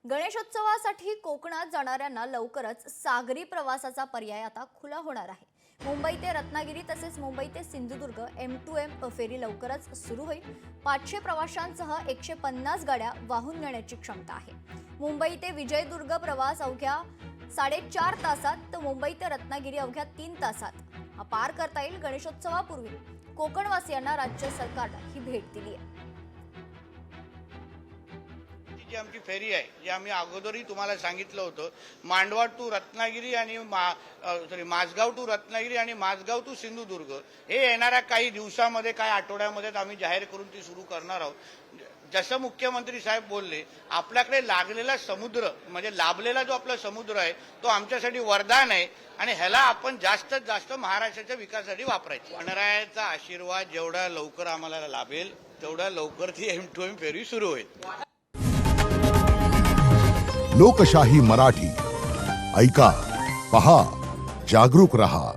गणेशोत्सवासाठी कोकणात जाणाऱ्यांना लवकरच सागरी प्रवासाचा पर्याय आता खुला होणार आहे। मुंबई ते रत्नागिरी तसेच मुंबई ते सिंधुदुर्ग M2M फेरी लवकरच सुरू होईल। 500 प्रवाशांसह 150 गाड्या वाहून नेण्याची क्षमता आहे। मुंबई ते विजयदुर्ग प्रवास अवघ्या 4.5 तासात तर मुंबई ते रत्नागिरी अवघ्या 3 तासात पार करता येईल। गणेशोत्सवापूर्वी कोकणवासियांना राज्य सरकारने ही भेट दिली आहे। जी आमची फेरी आहे जी आम्ही अगोदरही तुम्हाला सांगितलं होतं, मांडवा टू रत्नागिरी आणि माझगाव टू रत्नागिरी आणि माझगाव टू सिंधुदुर्ग हे येणाऱ्या काही दिवसामध्ये काही आठवड्यामध्ये आम्ही जाहीर करून ती सुरू करणार आहोत। जसं मुख्यमंत्री साहेब बोलले, आपल्याकडे लागलेला समुद्र म्हणजे लाभलेला जो आपला समुद्र आहे तो आमच्यासाठी वरदान आहे आणि ह्याला आपण जास्तीत जास्त महाराष्ट्राच्या विकासासाठी वापरायचं। गणरायाचा आशीर्वाद जेवढा लवकर आम्हाला लाभेल तेवढा लवकर ती M2M फेरी सुरू होईल। लोकशाही मराठी ऐका, पहा, जागरूक रहा।